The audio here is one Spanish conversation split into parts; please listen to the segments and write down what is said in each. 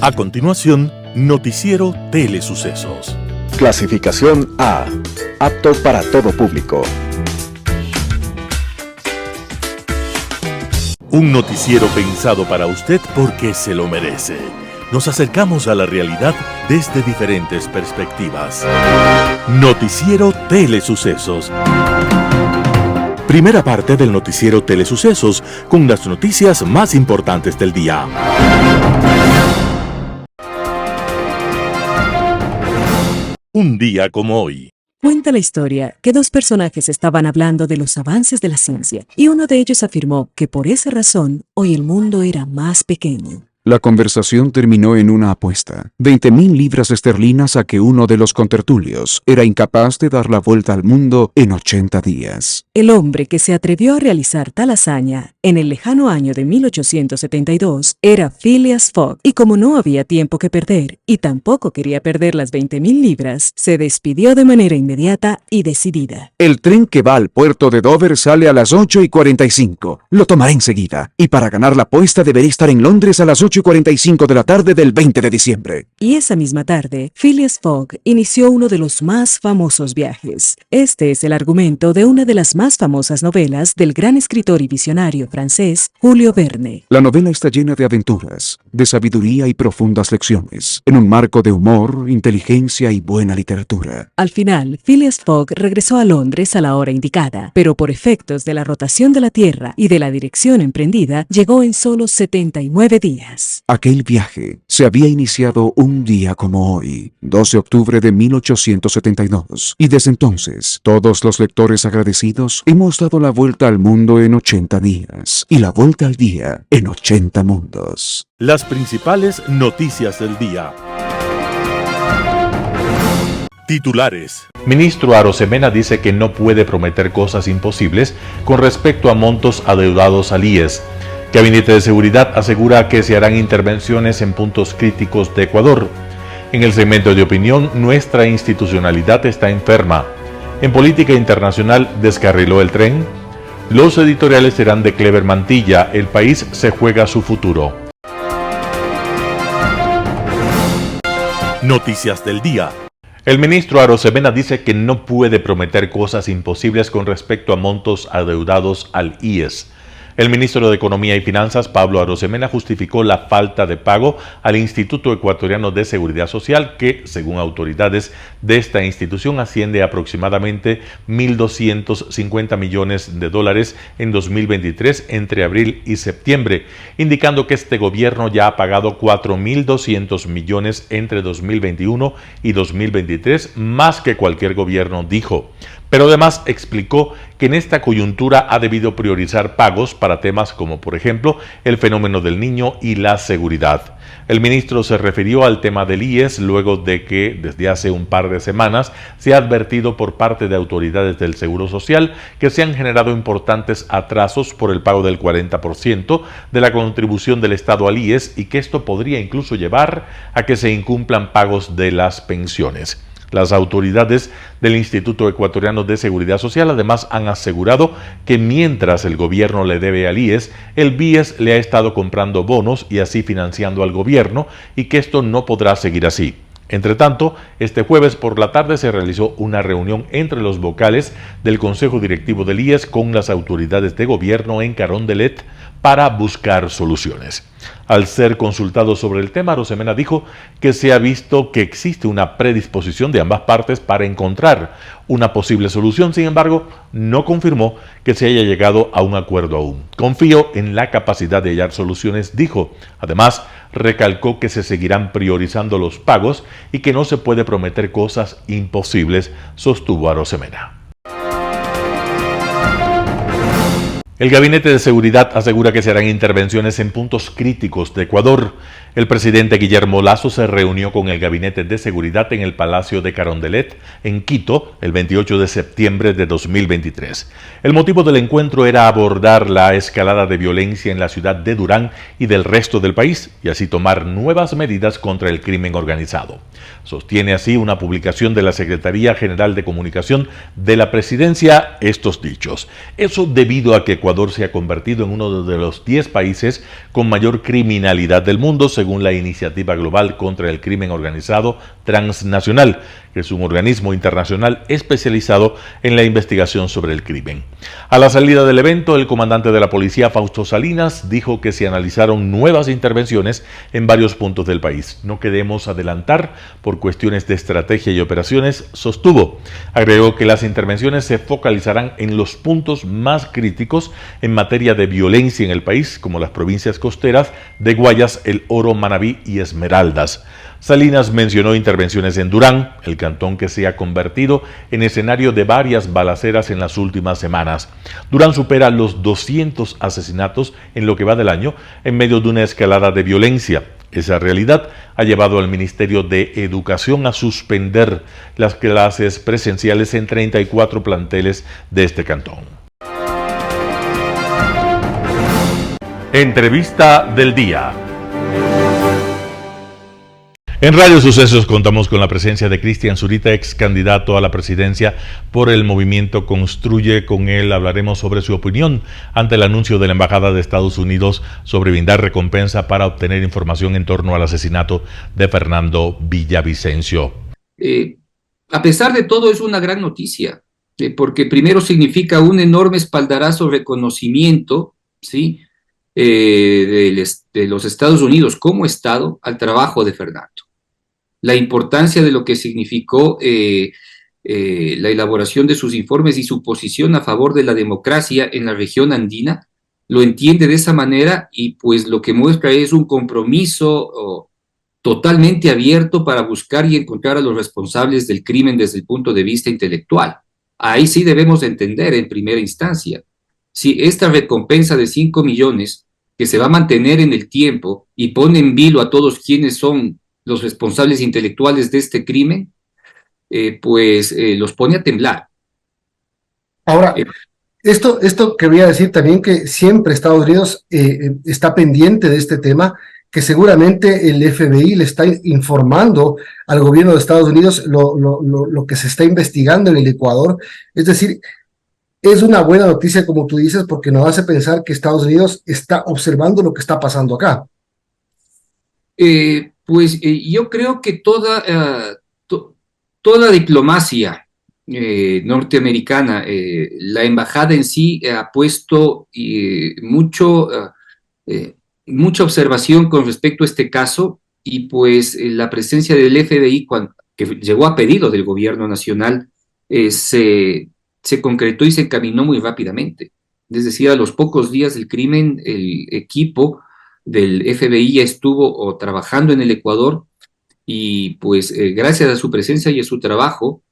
A continuación, Noticiero Telesucesos. Clasificación A. Apto para todo público. Un noticiero pensado para usted porque se lo merece. Nos acercamos a la realidad desde diferentes perspectivas. Noticiero Telesucesos. Primera parte del Noticiero Telesucesos con las noticias más importantes del día. Un día como hoy. Cuenta la historia que dos personajes estaban hablando de los avances de la ciencia y uno de ellos afirmó que por esa razón hoy el mundo era más pequeño. La conversación terminó en una apuesta, 20.000 libras esterlinas a que uno de los contertulios era incapaz de dar la vuelta al mundo en 80 días. El hombre que se atrevió a realizar tal hazaña en el lejano año de 1872 era Phileas Fogg, y como no había tiempo que perder y tampoco quería perder las 20.000 libras, se despidió de manera inmediata y decidida. El tren que va al puerto de Dover sale a las 8:45. Lo tomaré enseguida, y para ganar la apuesta deberé estar en Londres a las 8:45 de la tarde del 20 de diciembre. Y esa misma tarde, Phileas Fogg inició uno de los más famosos viajes. Este es el argumento de una de las más famosas novelas del gran escritor y visionario francés Julio Verne. La novela está llena de aventuras, de sabiduría y profundas lecciones, en un marco de humor, inteligencia y buena literatura. Al final, Phileas Fogg regresó a Londres a la hora indicada, pero por efectos de la rotación de la Tierra y de la dirección emprendida, llegó en solo 79 días. Aquel viaje se había iniciado un día como hoy, 12 de octubre de 1872, y desde entonces, todos los lectores agradecidos hemos dado la vuelta al mundo en 80 días, y la vuelta al día en 80 mundos. Las principales noticias del día. Titulares. Ministro Arosemena dice que no puede prometer cosas imposibles con respecto a montos adeudados al IES. Gabinete de Seguridad asegura que se harán intervenciones en puntos críticos de Ecuador. En el segmento de opinión, nuestra institucionalidad está enferma. En política internacional, descarriló el tren. Los editoriales serán de Clever Mantilla. El país se juega su futuro. Noticias del día. El ministro Arosemena dice que no puede prometer cosas imposibles con respecto a montos adeudados al IES. El ministro de Economía y Finanzas, Pablo Arosemena, justificó la falta de pago al Instituto Ecuatoriano de Seguridad Social, que, según autoridades de esta institución, asciende a aproximadamente $1.250 millones en 2023 entre abril y septiembre, indicando que este gobierno ya ha pagado 4.200 millones entre 2021 y 2023, más que cualquier gobierno, dijo. Pero además explicó que en esta coyuntura ha debido priorizar pagos para temas como, por ejemplo, el fenómeno del niño y la seguridad. El ministro se refirió al tema del IES luego de que, desde hace un par de semanas, se ha advertido por parte de autoridades del Seguro Social que se han generado importantes atrasos por el pago del 40% de la contribución del Estado al IES y que esto podría incluso llevar a que se incumplan pagos de las pensiones. Las autoridades del Instituto Ecuatoriano de Seguridad Social además han asegurado que mientras el gobierno le debe al IES, el BIES le ha estado comprando bonos y así financiando al gobierno y que esto no podrá seguir así. Entre tanto, este jueves por la tarde se realizó una reunión entre los vocales del Consejo Directivo del IES con las autoridades de gobierno en Carondelet para buscar soluciones. Al ser consultado sobre el tema, Arosemena dijo que se ha visto que existe una predisposición de ambas partes para encontrar una posible solución. Sin embargo, no confirmó que se haya llegado a un acuerdo aún. Confío en la capacidad de hallar soluciones, dijo. Además, recalcó que se seguirán priorizando los pagos y que no se puede prometer cosas imposibles, sostuvo Arosemena. El Gabinete de Seguridad asegura que se harán intervenciones en puntos críticos de Ecuador. El presidente Guillermo Lasso se reunió con el Gabinete de Seguridad en el Palacio de Carondelet, en Quito, el 28 de septiembre de 2023. El motivo del encuentro era abordar la escalada de violencia en la ciudad de Durán y del resto del país, y así tomar nuevas medidas contra el crimen organizado. Sostiene así una publicación de la Secretaría General de Comunicación de la Presidencia estos dichos. Eso debido a que Ecuador se ha convertido en uno de los 10 países con mayor criminalidad del mundo, según la Iniciativa Global contra el Crimen Organizado Transnacional, que es un organismo internacional especializado en la investigación sobre el crimen. A la salida del evento, el comandante de la policía, Fausto Salinas, dijo que se analizaron nuevas intervenciones en varios puntos del país. No queremos adelantar por cuestiones de estrategia y operaciones, sostuvo. Agregó que las intervenciones se focalizarán en los puntos más críticos en materia de violencia en el país, como las provincias costeras de Guayas, El Oro, Manabí y Esmeraldas. Salinas mencionó intervenciones en Durán, el cantón que se ha convertido en escenario de varias balaceras en las últimas semanas. Durán supera los 200 asesinatos en lo que va del año en medio de una escalada de violencia. Esa realidad ha llevado al Ministerio de Educación a suspender las clases presenciales en 34 planteles de este cantón. Entrevista del día. En Radio Sucesos contamos con la presencia de Cristian Zurita, ex candidato a la presidencia por el movimiento Construye. Con él hablaremos sobre su opinión ante el anuncio de la Embajada de Estados Unidos sobre brindar recompensa para obtener información en torno al asesinato de Fernando Villavicencio. A pesar de todo, es una gran noticia, porque primero significa un enorme espaldarazo, reconocimiento, ¿sí?, de los Estados Unidos como Estado al trabajo de Fernando. La importancia de lo que significó la elaboración de sus informes y su posición a favor de la democracia en la región andina, lo entiende de esa manera, y pues lo que muestra es un compromiso totalmente abierto para buscar y encontrar a los responsables del crimen desde el punto de vista intelectual. Ahí sí debemos entender en primera instancia, si esta recompensa de 5 millones que se va a mantener en el tiempo y pone en vilo a todos quienes son los responsables intelectuales de este crimen, pues los pone a temblar. Ahora, esto quería decir también que siempre Estados Unidos está pendiente de este tema, que seguramente el FBI le está informando al gobierno de Estados Unidos lo que se está investigando en el Ecuador. Es decir, es una buena noticia, como tú dices, porque nos hace pensar que Estados Unidos está observando lo que está pasando acá. Yo creo que toda diplomacia norteamericana, la embajada en sí ha puesto mucha observación con respecto a este caso, y pues la presencia del FBI, que llegó a pedido del gobierno nacional, se concretó y se encaminó muy rápidamente. Es decir, a los pocos días del crimen, el equipo del FBI ya estuvo trabajando en el Ecuador, y pues gracias a su presencia y a su trabajo,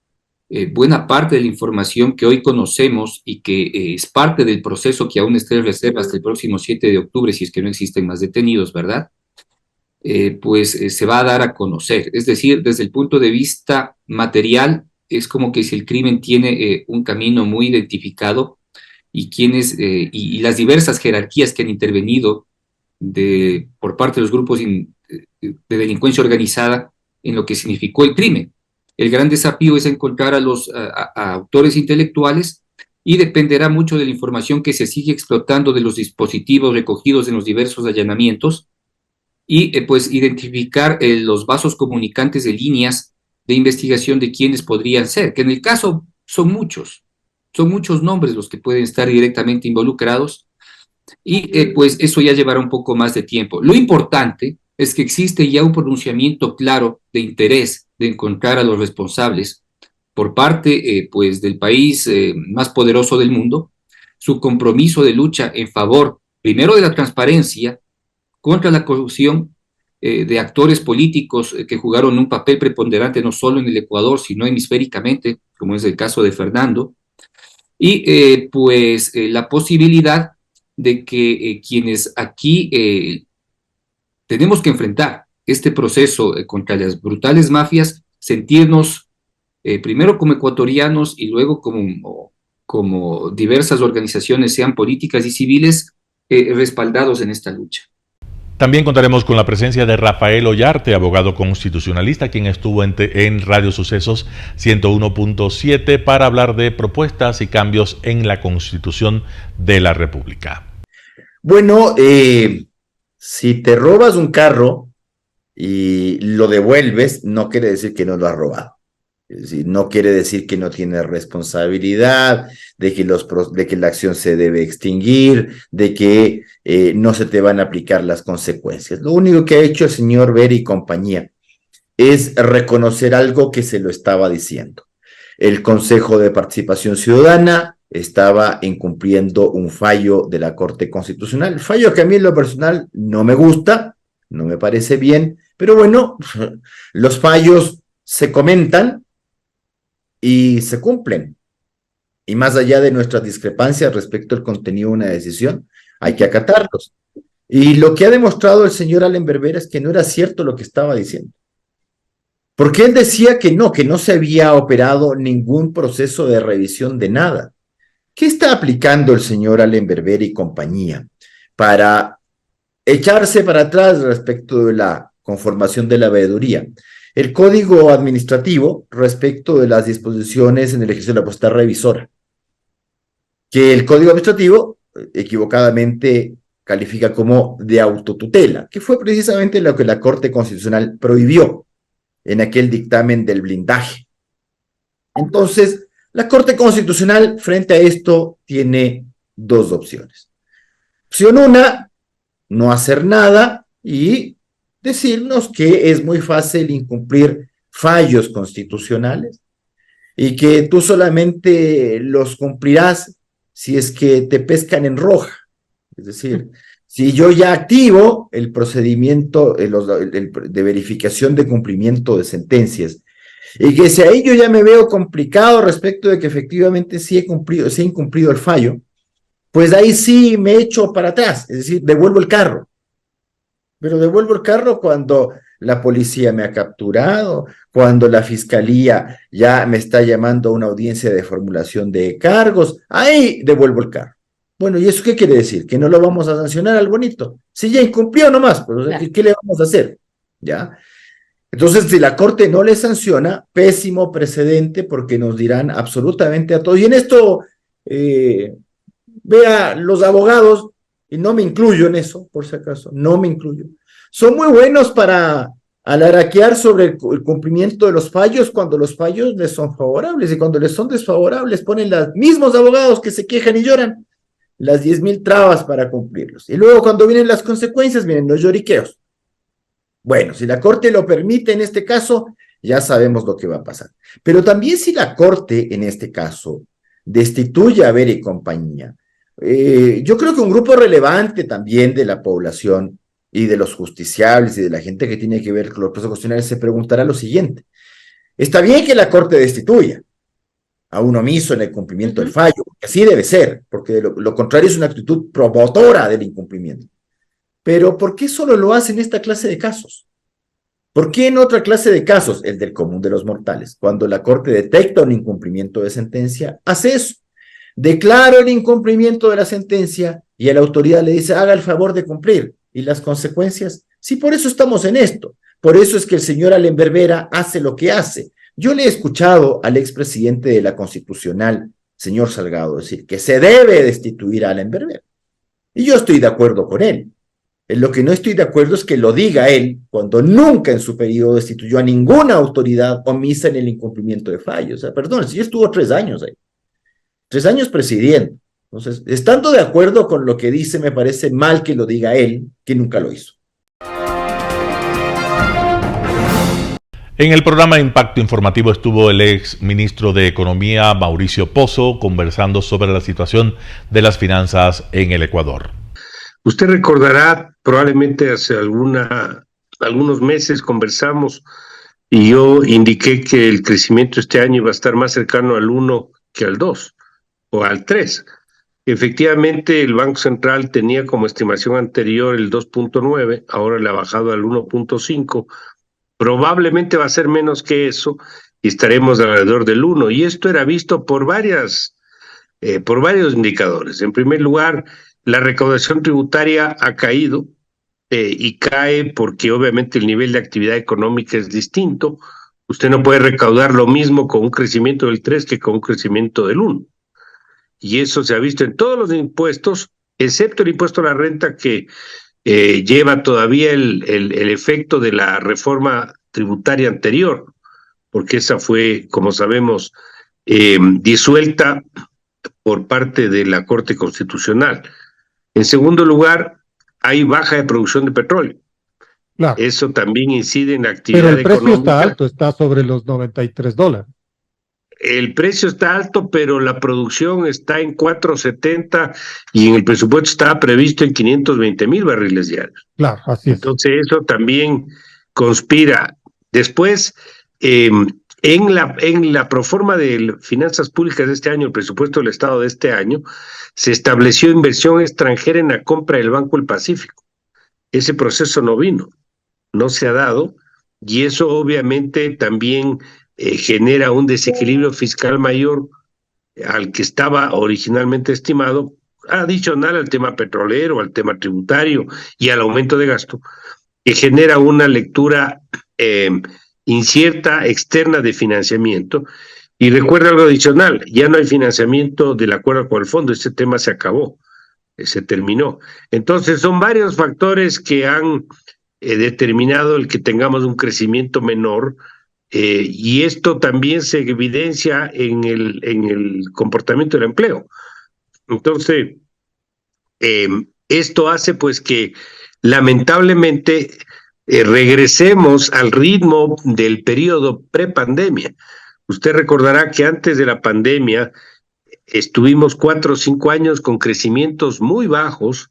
buena parte de la información que hoy conocemos y que es parte del proceso que aún está en reserva hasta el próximo 7 de octubre, si es que no existen más detenidos, ¿verdad? Se va a dar a conocer. Es decir, desde el punto de vista material, es como que si el crimen tiene un camino muy identificado, y las diversas jerarquías que han intervenido por parte de los grupos de delincuencia organizada en lo que significó el crimen. El gran desafío es encontrar a los autores intelectuales, y dependerá mucho de la información que se sigue explotando de los dispositivos recogidos en los diversos allanamientos, y pues identificar los vasos comunicantes de líneas de investigación de quienes podrían ser, que en el caso son muchos nombres los que pueden estar directamente involucrados, y pues eso ya llevará un poco más de tiempo. Lo importante es que existe ya un pronunciamiento claro de interés de encontrar a los responsables por parte pues del país más poderoso del mundo, su compromiso de lucha en favor, primero, de la transparencia, contra la corrupción de actores políticos que jugaron un papel preponderante no solo en el Ecuador, sino hemisféricamente, como es el caso de Fernando, y la posibilidad de que quienes aquí tenemos que enfrentar este proceso contra las brutales mafias, sentirnos primero como ecuatorianos y luego como diversas organizaciones, sean políticas y civiles, respaldados en esta lucha. También contaremos con la presencia de Rafael Ollarte, abogado constitucionalista, quien estuvo en Radio Sucesos 101.7 para hablar de propuestas y cambios en la Constitución de la República. Bueno, si te robas un carro y lo devuelves, no quiere decir que no lo has robado. Es decir, no quiere decir que no tienes responsabilidad, de que la acción se debe extinguir, de que no se te van a aplicar las consecuencias. Lo único que ha hecho el señor Ver y compañía es reconocer algo que se lo estaba diciendo. El Consejo de Participación Ciudadana estaba incumpliendo un fallo de la Corte Constitucional, fallo que a mí en lo personal no me gusta, no me parece bien, pero bueno, los fallos se comentan y se cumplen. Y más allá de nuestras discrepancias respecto al contenido de una decisión, hay que acatarlos. Y lo que ha demostrado el señor Allen Berbera es que no era cierto lo que estaba diciendo. Porque él decía que no se había operado ningún proceso de revisión de nada. ¿Qué está aplicando el señor Allen Berbera y compañía para echarse para atrás respecto de la conformación de la veeduría? El Código Administrativo respecto de las disposiciones en el ejercicio de la potestad revisora, que el Código Administrativo equivocadamente califica como de autotutela, que fue precisamente lo que la Corte Constitucional prohibió en aquel dictamen del blindaje. Entonces, la Corte Constitucional frente a esto tiene dos opciones. Opción una, no hacer nada y decirnos que es muy fácil incumplir fallos constitucionales y que tú solamente los cumplirás si es que te pescan en roja. Es decir, si yo ya activo el procedimiento de verificación de cumplimiento de sentencias y que si ahí yo ya me veo complicado respecto de que efectivamente sí he incumplido el fallo, pues ahí sí me echo para atrás, es decir, devuelvo el carro. Pero devuelvo el carro cuando la policía me ha capturado, cuando la fiscalía ya me está llamando a una audiencia de formulación de cargos, ahí devuelvo el carro. Bueno, ¿y eso qué quiere decir? ¿Que no lo vamos a sancionar al bonito? Si ya incumplió nomás, pues, ¿qué le vamos a hacer? ¿Ya? Entonces, si la Corte no le sanciona, pésimo precedente porque nos dirán absolutamente a todos. Y en esto, vea, los abogados, y no me incluyo en eso, por si acaso, no me incluyo, son muy buenos para alaraquear sobre el cumplimiento de los fallos cuando los fallos les son favorables, y cuando les son desfavorables ponen los mismos abogados que se quejan y lloran las 10,000 trabas para cumplirlos. Y luego cuando vienen las consecuencias, vienen los lloriqueos. Bueno, si la Corte lo permite en este caso, ya sabemos lo que va a pasar. Pero también si la Corte, en este caso, destituye a Ver y compañía, yo creo que un grupo relevante también de la población y de los justiciables y de la gente que tiene que ver con los procesos constitucionales se preguntará lo siguiente. Está bien que la Corte destituya a un omiso en el cumplimiento del fallo, porque así debe ser, porque lo contrario es una actitud promotora del incumplimiento. Pero ¿por qué solo lo hace en esta clase de casos? ¿Por qué en otra clase de casos, el del común de los mortales, cuando la Corte detecta un incumplimiento de sentencia, hace eso? Declara el incumplimiento de la sentencia y a la autoridad le dice, haga el favor de cumplir. ¿Y las consecuencias? Sí, por eso estamos en esto. Por eso es que el señor Allen Berbera hace lo que hace. Yo le he escuchado al expresidente de la Constitucional, señor Salgado, decir que se debe destituir a Allen Berbera. Y yo estoy de acuerdo con él. En lo que no estoy de acuerdo es que lo diga él cuando nunca en su periodo destituyó a ninguna autoridad omisa en el incumplimiento de fallos. O sea, perdón, si yo estuvo 3 años ahí. 3 años presidiendo. Entonces, estando de acuerdo con lo que dice, me parece mal que lo diga él, que nunca lo hizo. En el programa Impacto Informativo estuvo el ex ministro de Economía, Mauricio Pozo, conversando sobre la situación de las finanzas en el Ecuador. Usted recordará, probablemente hace algunos meses conversamos y yo indiqué que el crecimiento este año iba a estar más cercano al 1 que al 2 o al 3. Efectivamente, el Banco Central tenía como estimación anterior el 2.9, ahora le ha bajado al 1.5. Probablemente va a ser menos que eso y estaremos alrededor del 1. Y esto era visto por varios indicadores. En primer lugar, la recaudación tributaria ha caído y cae porque obviamente el nivel de actividad económica es distinto. Usted no puede recaudar lo mismo con un crecimiento del 3 que con un crecimiento del 1. Y eso se ha visto en todos los impuestos, excepto el impuesto a la renta que lleva todavía el efecto de la reforma tributaria anterior, porque esa fue, como sabemos, disuelta por parte de la Corte Constitucional. En segundo lugar, hay baja de producción de petróleo. Claro. Eso también incide en la actividad Pero el precio económica. está alto, está sobre los $93. El precio está alto, pero la producción está en 470 y en el presupuesto estaba previsto en 520,000 barriles diarios. Claro, así es. Entonces eso también conspira. Después, en la proforma de finanzas públicas de este año, el presupuesto del Estado de este año, se estableció inversión extranjera en la compra del Banco del Pacífico. Ese proceso no vino, no se ha dado, y eso obviamente también genera un desequilibrio fiscal mayor al que estaba originalmente estimado, adicional al tema petrolero, al tema tributario y al aumento de gasto, que genera una lectura incierta externa de financiamiento. Y recuerda algo adicional, ya no hay financiamiento del acuerdo con el fondo, este tema se acabó, se terminó. Entonces son varios factores que han determinado el que tengamos un crecimiento menor, y esto también se evidencia en el comportamiento del empleo. Entonces, esto hace pues que lamentablemente regresemos al ritmo del periodo prepandemia. Usted recordará que antes de la pandemia estuvimos 4 o 5 años con crecimientos muy bajos,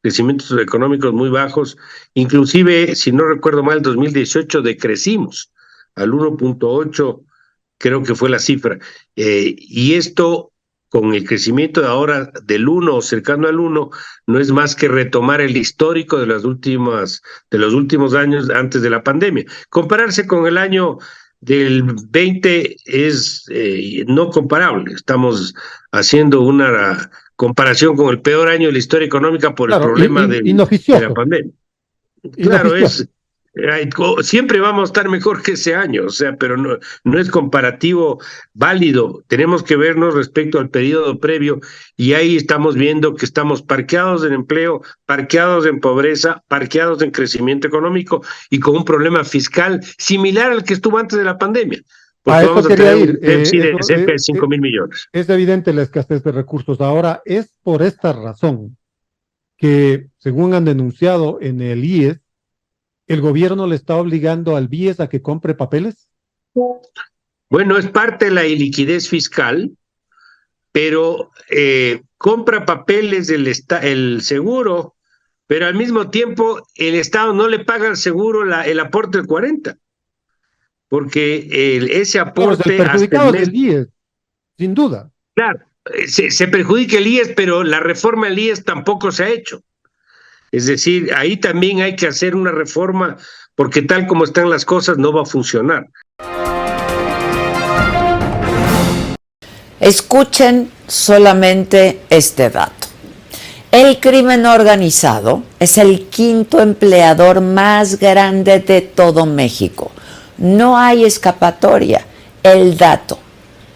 crecimientos económicos muy bajos, inclusive, si no recuerdo mal, 2018 decrecimos al 1.8, creo que fue la cifra, y esto con el crecimiento de ahora del 1 o cercano al 1, no es más que retomar el histórico de los últimos años antes de la pandemia. Compararse con el año del 20 es no comparable. Estamos haciendo una comparación con el peor año de la historia económica por el problema de la pandemia. Claro, siempre vamos a estar mejor que ese año, o sea, pero no es comparativo válido. Tenemos que vernos respecto al periodo previo, y ahí estamos viendo que estamos parqueados en empleo, parqueados en pobreza, parqueados en crecimiento económico y con un problema fiscal similar al que estuvo antes de la pandemia. Porque vamos a tener un déficit de cerca de 5,000 millones. Es evidente la escasez de recursos. Ahora, es por esta razón que, según han denunciado en el IES, ¿el gobierno le está obligando al BIES a que compre papeles? Bueno, es parte de la iliquidez fiscal, pero compra papeles el seguro, pero al mismo tiempo el Estado no le paga al seguro el aporte del 40%, porque ese aporte... el perjudicado del IES, sin duda. Claro, se perjudica el IES, pero la reforma del IES tampoco se ha hecho. Es decir, ahí también hay que hacer una reforma, porque tal como están las cosas no va a funcionar. Escuchen solamente este dato. El crimen organizado es el 5º empleador más grande de todo México. No hay escapatoria. El dato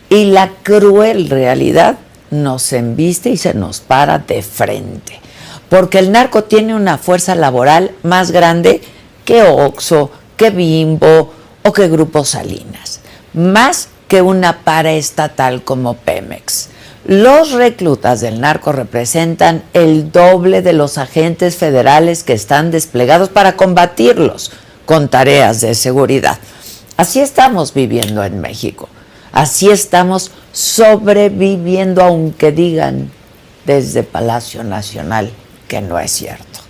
y la cruel realidad nos embiste y se nos para de frente. Porque el narco tiene una fuerza laboral más grande que Oxxo, que Bimbo o que Grupo Salinas. Más que una paraestatal como Pemex. Los reclutas del narco representan el doble de los agentes federales que están desplegados para combatirlos con tareas de seguridad. Así estamos viviendo en México. Así estamos sobreviviendo, aunque digan desde Palacio Nacional que no es cierto.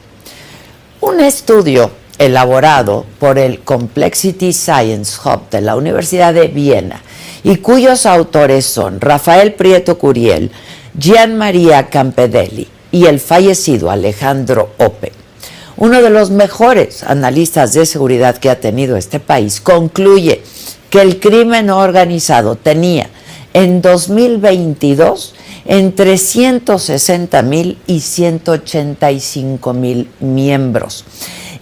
Un estudio elaborado por el Complexity Science Hub de la Universidad de Viena y cuyos autores son Rafael Prieto Curiel, Gian María Campedelli y el fallecido Alejandro Ope, uno de los mejores analistas de seguridad que ha tenido este país, concluye que el crimen organizado tenía en 2022 entre 160,000 y 185,000 miembros.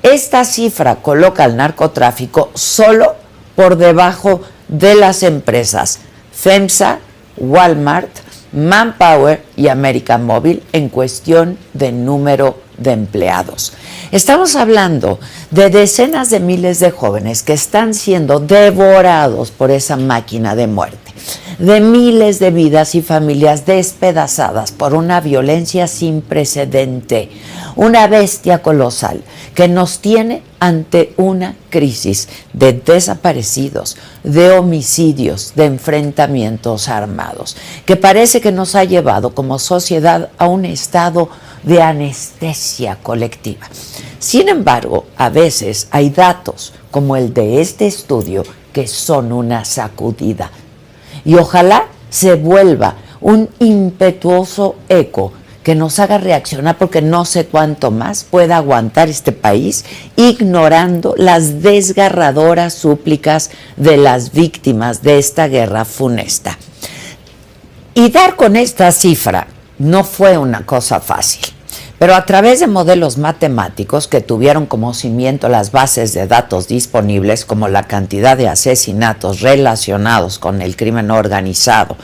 Esta cifra coloca al narcotráfico solo por debajo de las empresas FEMSA, Walmart, Manpower y América Móvil en cuestión de número de empleados. Estamos hablando de decenas de miles de jóvenes que están siendo devorados por esa máquina de muerte, de miles de vidas y familias despedazadas por una violencia sin precedente, una bestia colosal que nos tiene ante una crisis de desaparecidos, de homicidios, de enfrentamientos armados, que parece que nos ha llevado como sociedad a un estado de anestesia colectiva. Sin embargo, a veces hay datos como el de este estudio que son una sacudida. Y ojalá se vuelva un impetuoso eco que nos haga reaccionar, porque no sé cuánto más pueda aguantar este país ignorando las desgarradoras súplicas de las víctimas de esta guerra funesta. Y dar con esta cifra no fue una cosa fácil. Pero a través de modelos matemáticos que tuvieron como cimiento las bases de datos disponibles, como la cantidad de asesinatos relacionados con el crimen organizado,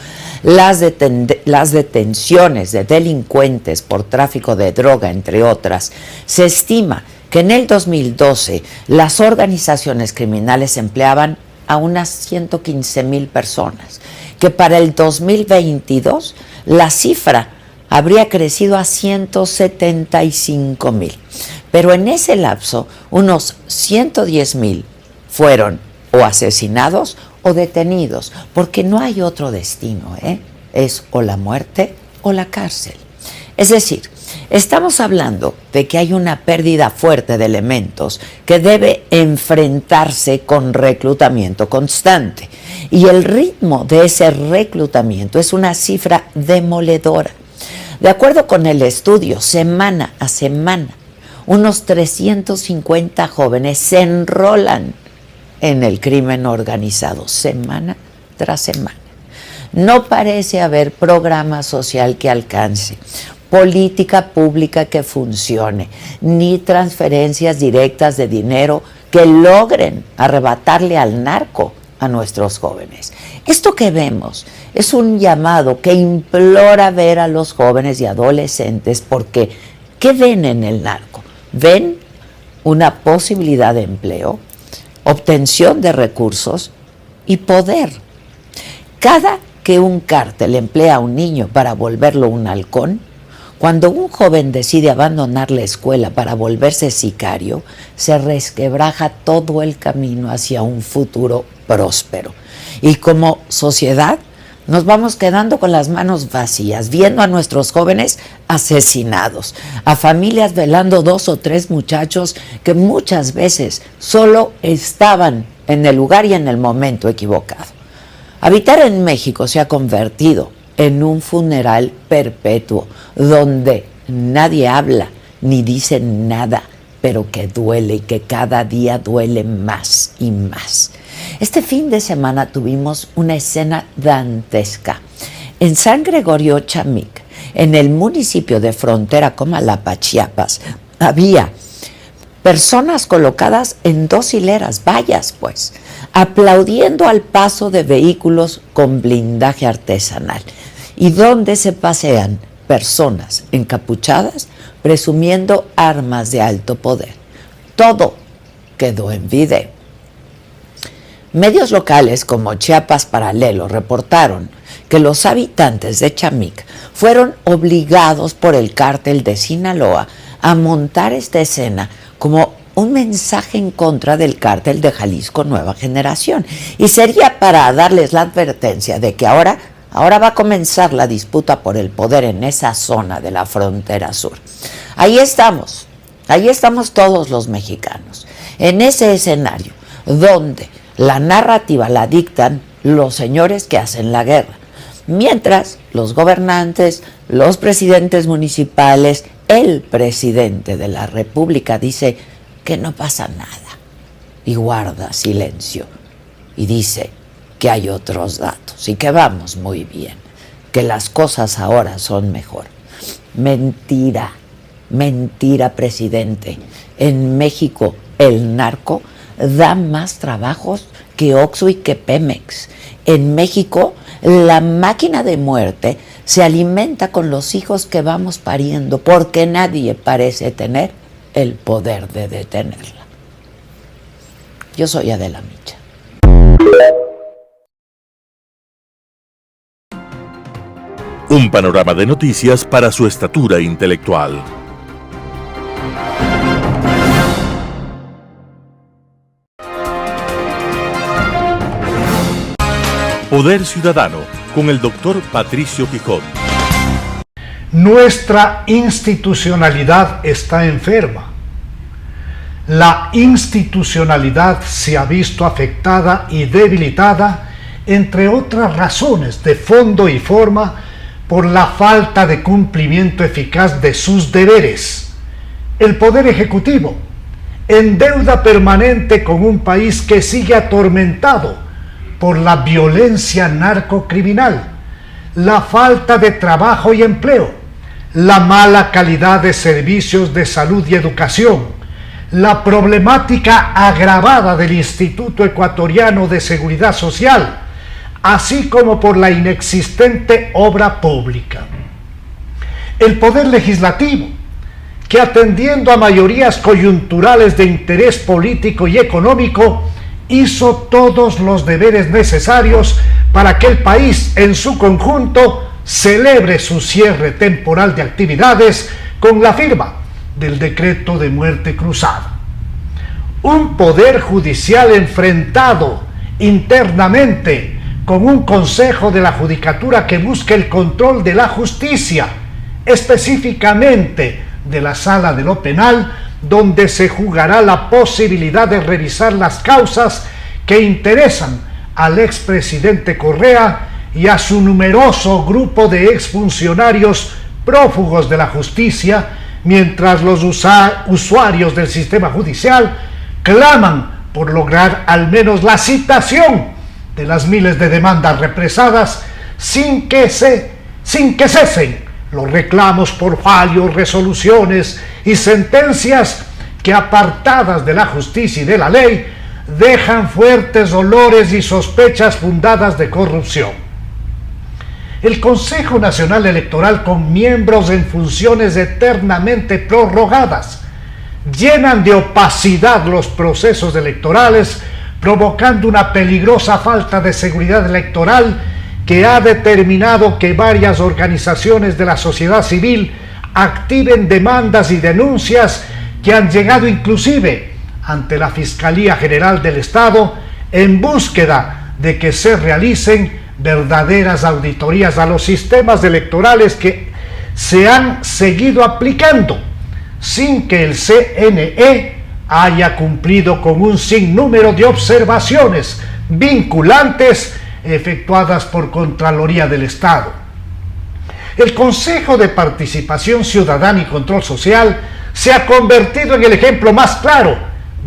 las detenciones de delincuentes por tráfico de droga, entre otras, se estima que en el 2012 las organizaciones criminales empleaban a unas 115,000 personas, que para el 2022 la cifra habría crecido a 175,000. Pero en ese lapso, unos 110,000 fueron o asesinados o detenidos, porque no hay otro destino, es o la muerte o la cárcel. Es decir, estamos hablando de que hay una pérdida fuerte de elementos que debe enfrentarse con reclutamiento constante. Y el ritmo de ese reclutamiento es una cifra demoledora. De acuerdo con el estudio, semana a semana, unos 350 jóvenes se enrolan en el crimen organizado, semana tras semana. No parece haber programa social que alcance, política pública que funcione, ni transferencias directas de dinero que logren arrebatarle al narco a nuestros jóvenes. Esto que vemos es un llamado que implora ver a los jóvenes y adolescentes, porque ¿qué ven en el narco? Ven una posibilidad de empleo, obtención de recursos y poder. Cada que un cártel emplea a un niño para volverlo un halcón, cuando un joven decide abandonar la escuela para volverse sicario, se resquebraja todo el camino hacia un futuro próspero. Y como sociedad nos vamos quedando con las manos vacías, viendo a nuestros jóvenes asesinados, a familias velando 2 o 3 muchachos que muchas veces solo estaban en el lugar y en el momento equivocado. Habitar en México se ha convertido en un funeral perpetuo, donde nadie habla ni dice nada, pero que duele y que cada día duele más y más. Este fin de semana tuvimos una escena dantesca. En San Gregorio Chamic, en el municipio de frontera Comalapa, Chiapas, había personas colocadas en 2 hileras, vallas pues, aplaudiendo al paso de vehículos con blindaje artesanal, y donde se pasean personas encapuchadas presumiendo armas de alto poder. Todo quedó en video. Medios locales como Chiapas Paralelo reportaron que los habitantes de Chamic fueron obligados por el cártel de Sinaloa a montar esta escena como un mensaje en contra del cártel de Jalisco Nueva Generación, y sería para darles la advertencia de que ahora va a comenzar la disputa por el poder en esa zona de la frontera sur. Ahí estamos todos los mexicanos, en ese escenario donde la narrativa la dictan los señores que hacen la guerra, mientras los gobernantes, los presidentes municipales, el presidente de la República dice que no pasa nada y guarda silencio y dice que hay otros datos y que vamos muy bien. que las cosas ahora son mejor. Mentira, mentira, presidente. En México el narco da más trabajos que Oxxo y que Pemex. En México la máquina de muerte se alimenta con los hijos que vamos pariendo porque nadie parece tener el poder de detenerla. Yo soy Adela Micha. Un panorama de noticias para su estatura intelectual. Poder Ciudadano, con el doctor Patricio Quijón. Nuestra institucionalidad está enferma. La institucionalidad se ha visto afectada y debilitada, entre otras razones de fondo y forma, por la falta de cumplimiento eficaz de sus deberes. El Poder Ejecutivo, en deuda permanente con un país que sigue atormentado por la violencia narcocriminal, la falta de trabajo y empleo, la mala calidad de servicios de salud y educación, la problemática agravada del Instituto Ecuatoriano de Seguridad Social, así como por la inexistente obra pública. El Poder Legislativo, que atendiendo a mayorías coyunturales de interés político y económico, hizo todos los deberes necesarios para que el país en su conjunto celebre su cierre temporal de actividades con la firma del decreto de muerte cruzada. Un poder judicial enfrentado internamente con un consejo de la judicatura que busca el control de la justicia, específicamente de la sala de lo penal, donde se jugará la posibilidad de revisar las causas que interesan al expresidente Correa y a su numeroso grupo de exfuncionarios prófugos de la justicia, mientras los usuarios del sistema judicial claman por lograr al menos la citación de las miles de demandas represadas sin que cesen los reclamos por fallos, resoluciones y sentencias que, apartadas de la justicia y de la ley, dejan fuertes olores y sospechas fundadas de corrupción. El Consejo Nacional Electoral, con miembros en funciones eternamente prorrogadas, llenan de opacidad los procesos electorales, provocando una peligrosa falta de seguridad electoral que ha determinado que varias organizaciones de la sociedad civil activen demandas y denuncias que han llegado inclusive ante la Fiscalía General del Estado en búsqueda de que se realicen verdaderas auditorías a los sistemas electorales que se han seguido aplicando sin que el CNE haya cumplido con un sinnúmero de observaciones vinculantes efectuadas por Contraloría del Estado. El Consejo de Participación Ciudadana y Control Social se ha convertido en el ejemplo más claro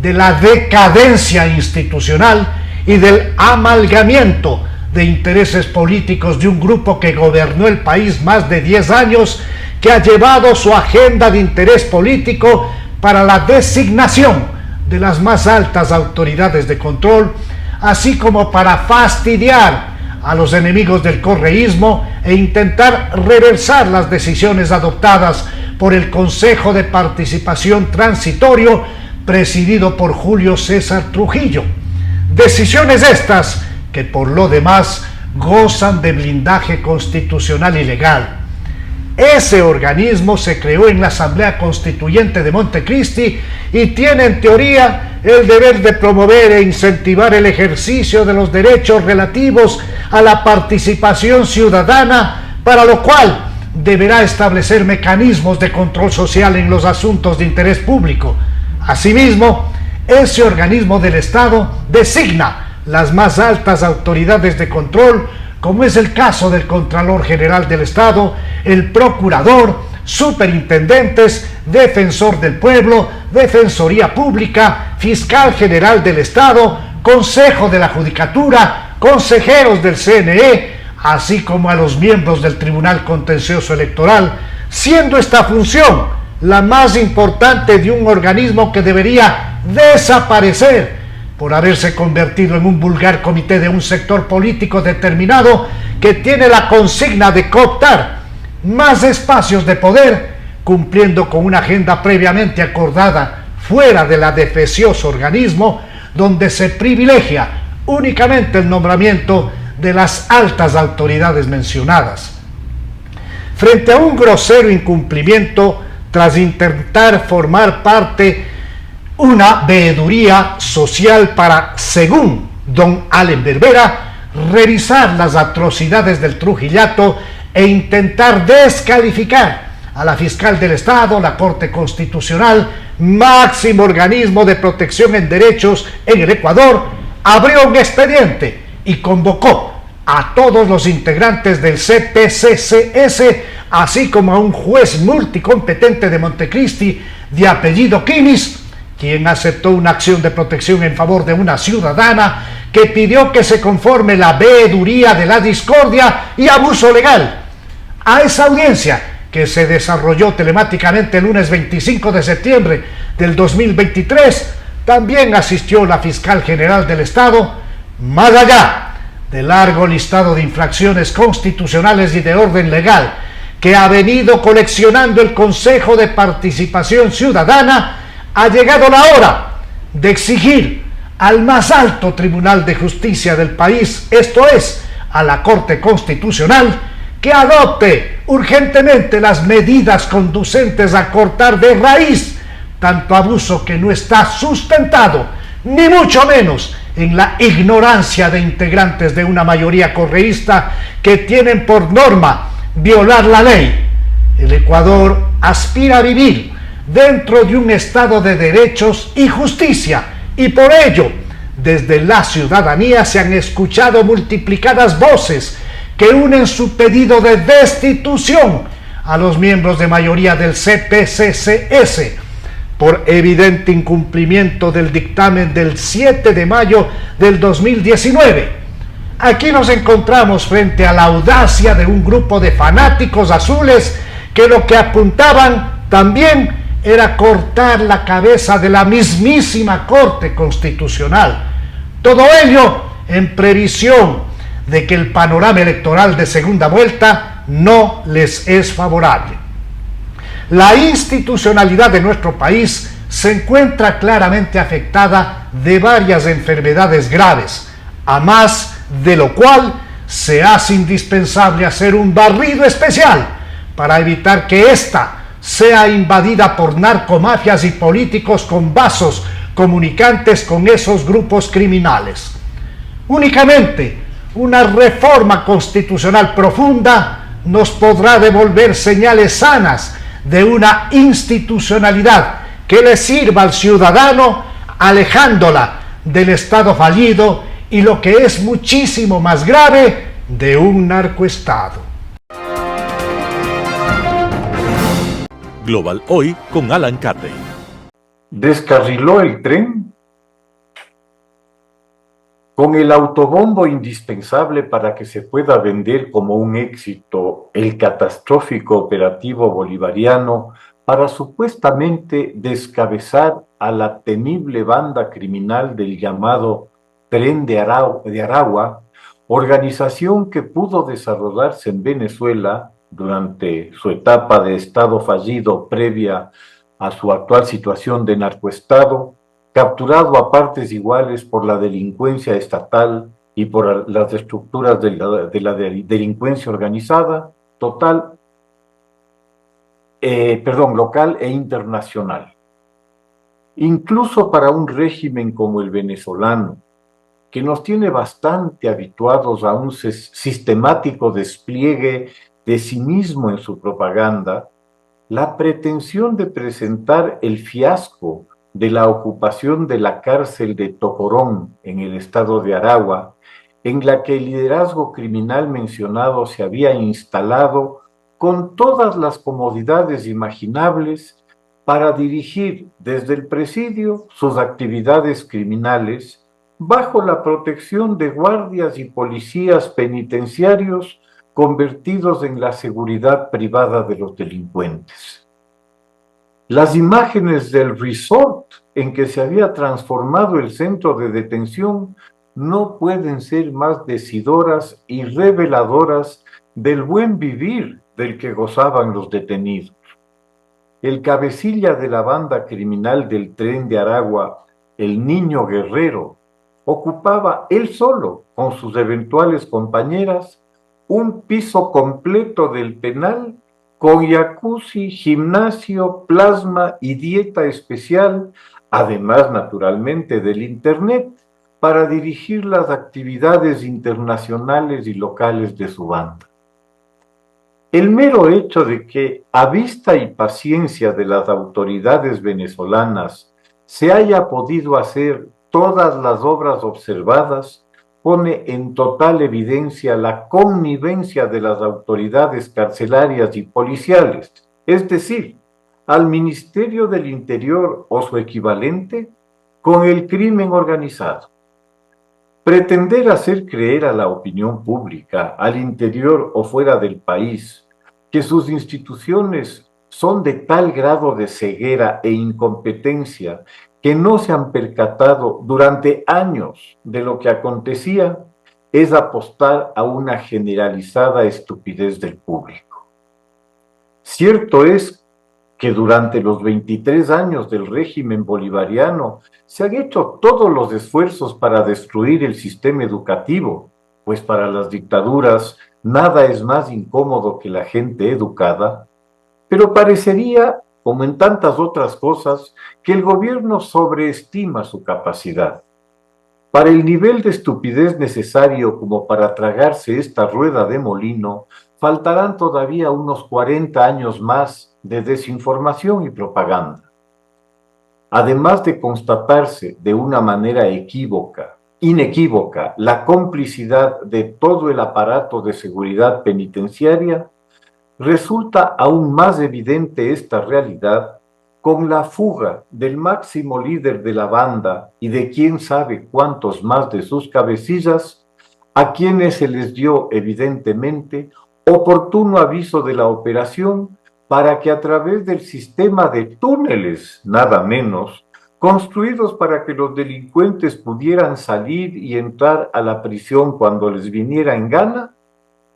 de la decadencia institucional y del amalgamiento de intereses políticos de un grupo que gobernó el país más de 10 años, que ha llevado su agenda de interés político para la designación de las más altas autoridades de control, así como para fastidiar a los enemigos del correísmo e intentar reversar las decisiones adoptadas por el Consejo de Participación Transitorio presidido por Julio César Trujillo. Decisiones estas que por lo demás gozan de blindaje constitucional y legal. Ese organismo se creó en la Asamblea Constituyente de Montecristi y tiene en teoría el deber de promover e incentivar el ejercicio de los derechos relativos a la participación ciudadana, para lo cual deberá establecer mecanismos de control social en los asuntos de interés público. Asimismo, ese organismo del Estado designa las más altas autoridades de control, como es el caso del Contralor General del Estado, el Procurador, superintendentes, Defensor del Pueblo, Defensoría Pública, Fiscal General del Estado, Consejo de la Judicatura, consejeros del CNE, así como a los miembros del Tribunal Contencioso Electoral, siendo esta función la más importante de un organismo que debería desaparecer por haberse convertido en un vulgar comité de un sector político determinado que tiene la consigna de cooptar más espacios de poder, cumpliendo con una agenda previamente acordada fuera de la defesioso organismo, donde se privilegia únicamente el nombramiento de las altas autoridades mencionadas. Frente a un grosero incumplimiento, tras intentar formar parte una veeduría social para, según don Allen Berbera, revisar las atrocidades del Trujillato e intentar descalificar a la fiscal del Estado, la Corte Constitucional, máximo organismo de protección en derechos en el Ecuador, abrió un expediente y convocó a todos los integrantes del CPCCS, así como a un juez multicompetente de Montecristi de apellido Quimis, quien aceptó una acción de protección en favor de una ciudadana que pidió que se conforme la veeduría de la discordia y abuso legal. A esa audiencia, que se desarrolló telemáticamente el lunes 25 de septiembre del 2023, también asistió la fiscal general del Estado, más allá del largo listado de infracciones constitucionales y de orden legal que ha venido coleccionando el Consejo de Participación Ciudadana. Ha llegado la hora de exigir al más alto Tribunal de Justicia del país, esto es, a la Corte Constitucional, que adopte urgentemente las medidas conducentes a cortar de raíz tanto abuso que no está sustentado, ni mucho menos en la ignorancia de integrantes de una mayoría correísta que tienen por norma violar la ley. El Ecuador aspira a vivir dentro de un Estado de derechos y justicia, y por ello, desde la ciudadanía se han escuchado multiplicadas voces que unen su pedido de destitución a los miembros de mayoría del CPCCS por evidente incumplimiento del dictamen del 7 de mayo del 2019. Aquí nos encontramos frente a la audacia de un grupo de fanáticos azules que lo que apuntaban también era cortar la cabeza de la mismísima Corte Constitucional. Todo ello en previsión de que el panorama electoral de segunda vuelta no les es favorable. La institucionalidad de nuestro país se encuentra claramente afectada de varias enfermedades graves, a más de lo cual se hace indispensable hacer un barrido especial para evitar que ésta sea invadida por narcomafias y políticos con vasos comunicantes con esos grupos criminales. Únicamente una reforma constitucional profunda nos podrá devolver señales sanas de una institucionalidad que le sirva al ciudadano, alejándola del Estado fallido y, lo que es muchísimo más grave, de un narcoestado. Global Hoy con Alan Carden. ¿Descarriló el tren? Con el autobombo indispensable para que se pueda vender como un éxito el catastrófico operativo bolivariano para supuestamente descabezar a la temible banda criminal del llamado Tren de Aragua, organización que pudo desarrollarse en Venezuela durante su etapa de Estado fallido previa a su actual situación de narcoestado, capturado a partes iguales por la delincuencia estatal y por las estructuras de la delincuencia organizada, local e internacional. Incluso para un régimen como el venezolano, que nos tiene bastante habituados a un sistemático despliegue de cinismo en su propaganda, la pretensión de presentar el fiasco de la ocupación de la cárcel de Tocorón en el estado de Aragua, en la que el liderazgo criminal mencionado se había instalado con todas las comodidades imaginables para dirigir desde el presidio sus actividades criminales, bajo la protección de guardias y policías penitenciarios convertidos en la seguridad privada de los delincuentes. Las imágenes del resort en que se había transformado el centro de detención no pueden ser más decidoras y reveladoras del buen vivir del que gozaban los detenidos. El cabecilla de la banda criminal del Tren de Aragua, el Niño Guerrero, ocupaba él solo, con sus eventuales compañeras, un piso completo del penal con jacuzzi, gimnasio, plasma y dieta especial, además naturalmente del Internet, para dirigir las actividades internacionales y locales de su banda. El mero hecho de que, a vista y paciencia de las autoridades venezolanas, se haya podido hacer todas las obras observadas, pone en total evidencia la connivencia de las autoridades carcelarias y policiales, es decir, al Ministerio del Interior o su equivalente, con el crimen organizado. Pretender hacer creer a la opinión pública, al interior o fuera del país, que sus instituciones son de tal grado de ceguera e incompetencia que no se han percatado durante años de lo que acontecía, es apostar a una generalizada estupidez del público. Cierto es que durante los 23 años del régimen bolivariano se han hecho todos los esfuerzos para destruir el sistema educativo, pues para las dictaduras nada es más incómodo que la gente educada, pero parecería, como en tantas otras cosas, que el gobierno sobreestima su capacidad. Para el nivel de estupidez necesario como para tragarse esta rueda de molino, faltarán todavía unos 40 años más de desinformación y propaganda. Además de constatarse de una manera inequívoca, la complicidad de todo el aparato de seguridad penitenciaria, resulta aún más evidente esta realidad con la fuga del máximo líder de la banda y de quién sabe cuántos más de sus cabecillas, a quienes se les dio evidentemente oportuno aviso de la operación para que a través del sistema de túneles, nada menos, construidos para que los delincuentes pudieran salir y entrar a la prisión cuando les viniera en gana,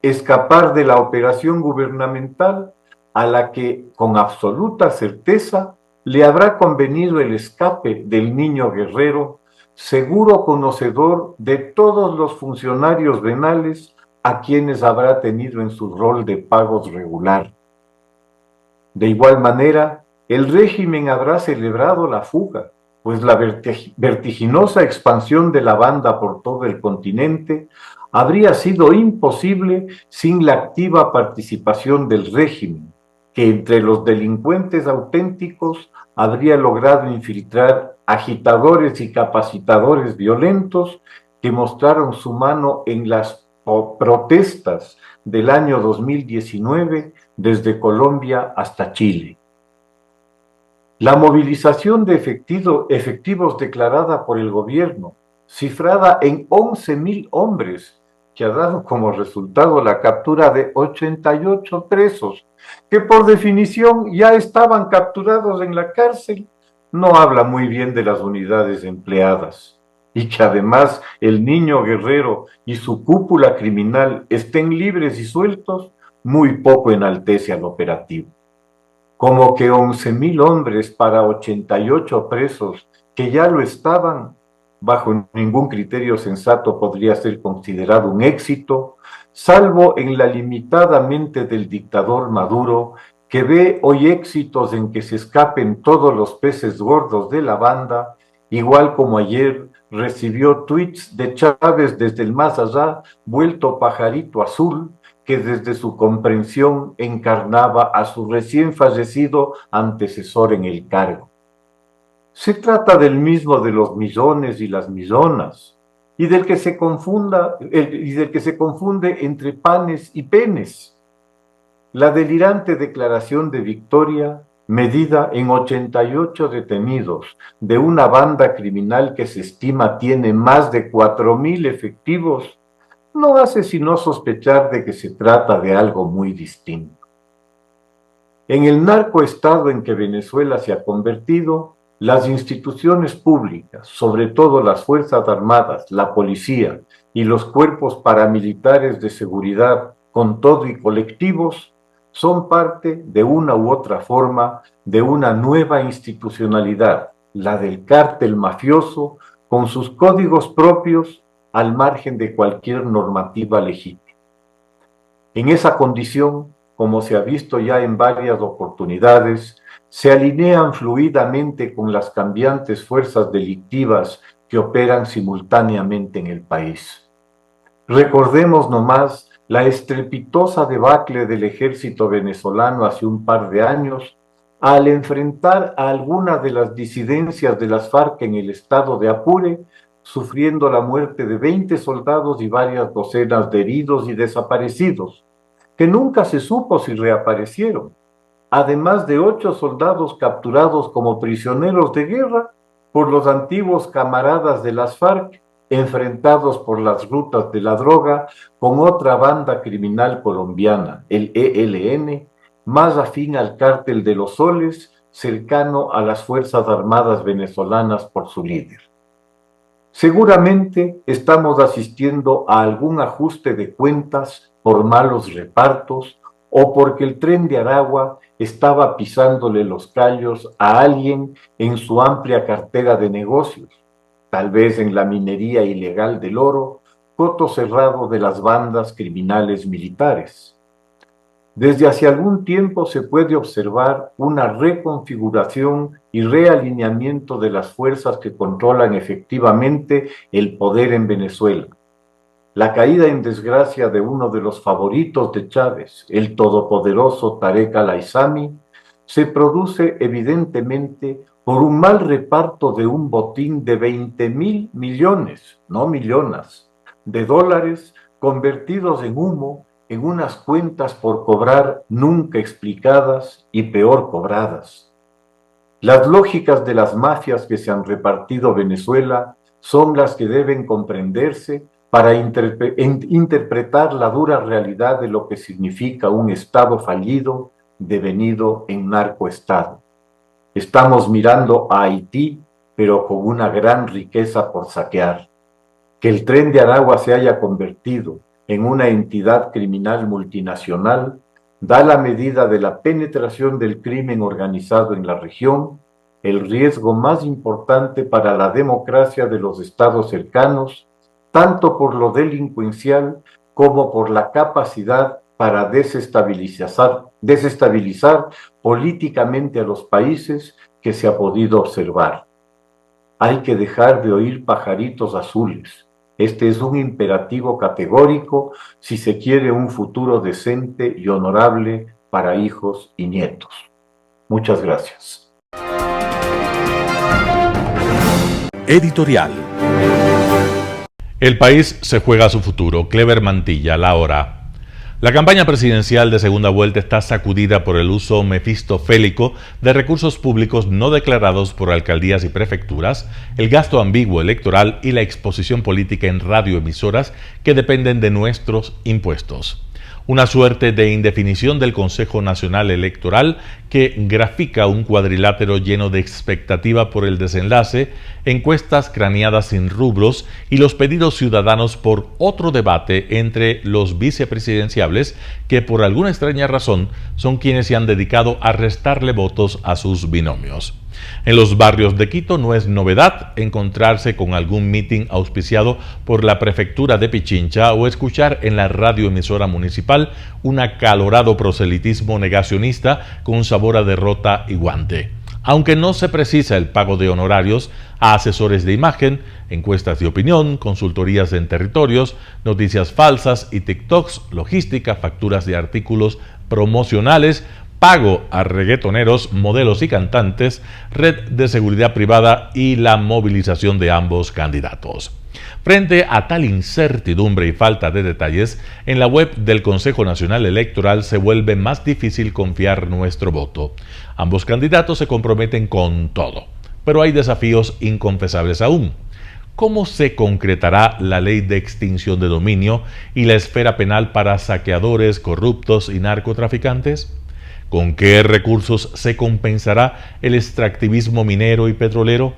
escapar de la operación gubernamental a la que, con absoluta certeza, le habrá convenido el escape del Niño Guerrero, seguro conocedor de todos los funcionarios venales a quienes habrá tenido en su rol de pagos regular. De igual manera, el régimen habrá celebrado la fuga, pues la vertiginosa expansión de la banda por todo el continente habría sido imposible sin la activa participación del régimen, que entre los delincuentes auténticos habría logrado infiltrar agitadores y capacitadores violentos que mostraron su mano en las protestas del año 2019 desde Colombia hasta Chile. La movilización de efectivos declarada por el gobierno, cifrada en 11.000 hombres, que ha dado como resultado la captura de 88 presos, que por definición ya estaban capturados en la cárcel, no habla muy bien de las unidades empleadas. Y que además el Niño Guerrero y su cúpula criminal estén libres y sueltos, muy poco enaltece al operativo. Como que 11.000 hombres para 88 presos que ya lo estaban, bajo ningún criterio sensato podría ser considerado un éxito, salvo en la limitada mente del dictador Maduro, que ve hoy éxitos en que se escapen todos los peces gordos de la banda, igual como ayer recibió tweets de Chávez desde el más allá, vuelto pajarito azul, que desde su comprensión encarnaba a su recién fallecido antecesor en el cargo. Se trata del mismo de los millones y las millonas, y del que se confunde entre panes y penes. La delirante declaración de victoria medida en 88 detenidos de una banda criminal que se estima tiene más de 4.000 efectivos, no hace sino sospechar de que se trata de algo muy distinto. En el narcoestado en que Venezuela se ha convertido, las instituciones públicas, sobre todo las Fuerzas Armadas, la policía y los cuerpos paramilitares de seguridad, con todo y colectivos, son parte de una u otra forma de una nueva institucionalidad, la del cártel mafioso, con sus códigos propios al margen de cualquier normativa legítima. En esa condición, como se ha visto ya en varias oportunidades, se alinean fluidamente con las cambiantes fuerzas delictivas que operan simultáneamente en el país. Recordemos nomás la estrepitosa debacle del ejército venezolano hace un par de años al enfrentar a algunas de las disidencias de las FARC en el estado de Apure, sufriendo la muerte de 20 soldados y varias docenas de heridos y desaparecidos, que nunca se supo si reaparecieron, además de 8 soldados capturados como prisioneros de guerra por los antiguos camaradas de las FARC, enfrentados por las rutas de la droga con otra banda criminal colombiana, el ELN, más afín al cártel de los Soles, cercano a las Fuerzas Armadas venezolanas por su líder. Seguramente estamos asistiendo a algún ajuste de cuentas por malos repartos o porque el Tren de Aragua estaba pisándole los callos a alguien en su amplia cartera de negocios, tal vez en la minería ilegal del oro, coto cerrado de las bandas criminales militares. Desde hace algún tiempo se puede observar una reconfiguración y realineamiento de las fuerzas que controlan efectivamente el poder en Venezuela. La caída en desgracia de uno de los favoritos de Chávez, el todopoderoso Tarek al-Aissami, se produce evidentemente por un mal reparto de un botín de 20.000 millones, no millones, de dólares convertidos en humo en unas cuentas por cobrar nunca explicadas y peor cobradas. Las lógicas de las mafias que se han repartido Venezuela son las que deben comprenderse para interpretar la dura realidad de lo que significa un Estado fallido devenido en narcoestado. Estamos mirando a Haití, pero con una gran riqueza por saquear. Que el Tren de Aragua se haya convertido en una entidad criminal multinacional da la medida de la penetración del crimen organizado en la región, el riesgo más importante para la democracia de los estados cercanos, tanto por lo delincuencial como por la capacidad para desestabilizar políticamente a los países que se ha podido observar. Hay que dejar de oír pajaritos azules. Este es un imperativo categórico si se quiere un futuro decente y honorable para hijos y nietos. Muchas gracias. Editorial. El país se juega su futuro. Clever Mantilla, La Hora. La campaña presidencial de segunda vuelta está sacudida por el uso mefistofélico de recursos públicos no declarados por alcaldías y prefecturas, el gasto ambiguo electoral y la exposición política en radioemisoras que dependen de nuestros impuestos. Una suerte de indefinición del Consejo Nacional Electoral que grafica un cuadrilátero lleno de expectativa por el desenlace, encuestas craneadas sin rubros y los pedidos ciudadanos por otro debate entre los vicepresidenciables que por alguna extraña razón son quienes se han dedicado a restarle votos a sus binomios. En los barrios de Quito no es novedad encontrarse con algún mitin auspiciado por la prefectura de Pichincha o escuchar en la radioemisora municipal un acalorado proselitismo negacionista con sabor a derrota y guante. Aunque no se precisa el pago de honorarios a asesores de imagen, encuestas de opinión, consultorías en territorios, noticias falsas y TikToks, logística, facturas de artículos promocionales, pago a reggaetoneros, modelos y cantantes, red de seguridad privada y la movilización de ambos candidatos. Frente a tal incertidumbre y falta de detalles, en la web del Consejo Nacional Electoral se vuelve más difícil confiar nuestro voto. Ambos candidatos se comprometen con todo, pero hay desafíos inconfesables aún. ¿Cómo se concretará la ley de extinción de dominio y la esfera penal para saqueadores, corruptos y narcotraficantes? ¿Con qué recursos se compensará el extractivismo minero y petrolero?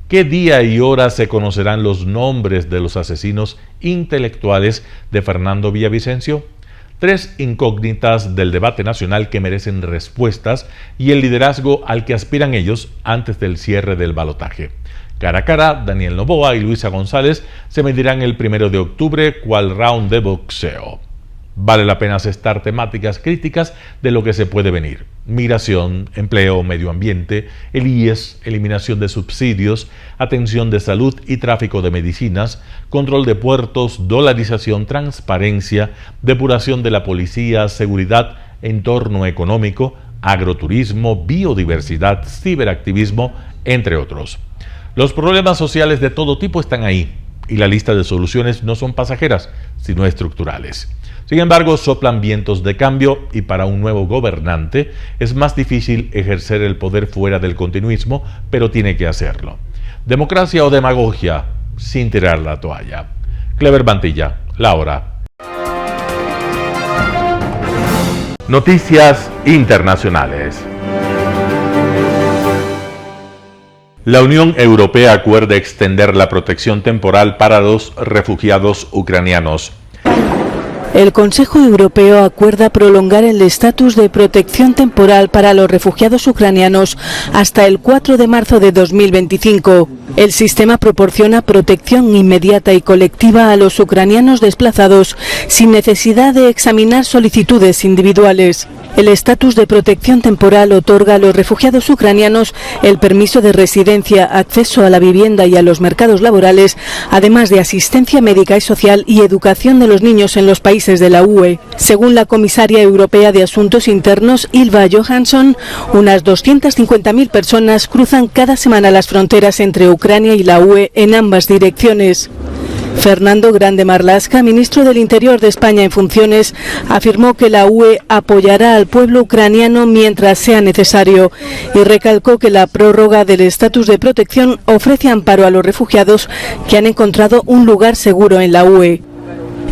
¿Qué día y hora se conocerán los nombres de los asesinos intelectuales de Fernando Villavicencio? Tres incógnitas del debate nacional que merecen respuestas y el liderazgo al que aspiran ellos antes del cierre del balotaje. Cara a cara, Daniel Noboa y Luisa González se medirán el 1 de octubre cual round de boxeo. Vale la pena asestar temáticas críticas de lo que se puede venir: migración, empleo, medio ambiente, el IES, eliminación de subsidios, atención de salud y tráfico de medicinas, control de puertos, dolarización, transparencia, depuración de la policía, seguridad, entorno económico, agroturismo, biodiversidad, ciberactivismo, entre otros. Los problemas sociales de todo tipo están ahí, y la lista de soluciones no son pasajeras, sino estructurales. Sin embargo, soplan vientos de cambio y para un nuevo gobernante es más difícil ejercer el poder fuera del continuismo, pero tiene que hacerlo. Democracia o demagogia, sin tirar la toalla. Clever Mantilla, La Hora. Noticias internacionales. La Unión Europea acuerda extender la protección temporal para los refugiados ucranianos. El Consejo Europeo acuerda prolongar el estatus de protección temporal para los refugiados ucranianos hasta el 4 de marzo de 2025. El sistema proporciona protección inmediata y colectiva a los ucranianos desplazados sin necesidad de examinar solicitudes individuales. El estatus de protección temporal otorga a los refugiados ucranianos el permiso de residencia, acceso a la vivienda y a los mercados laborales, además de asistencia médica y social y educación de los niños en los países de la UE. Según la comisaria europea de Asuntos Internos, Ylva Johansson, unas 250.000 personas cruzan cada semana las fronteras entre Ucrania y la UE en ambas direcciones. Fernando Grande Marlaska, ministro del Interior de España en funciones, afirmó que la UE apoyará al pueblo ucraniano mientras sea necesario y recalcó que la prórroga del estatus de protección ofrece amparo a los refugiados que han encontrado un lugar seguro en la UE.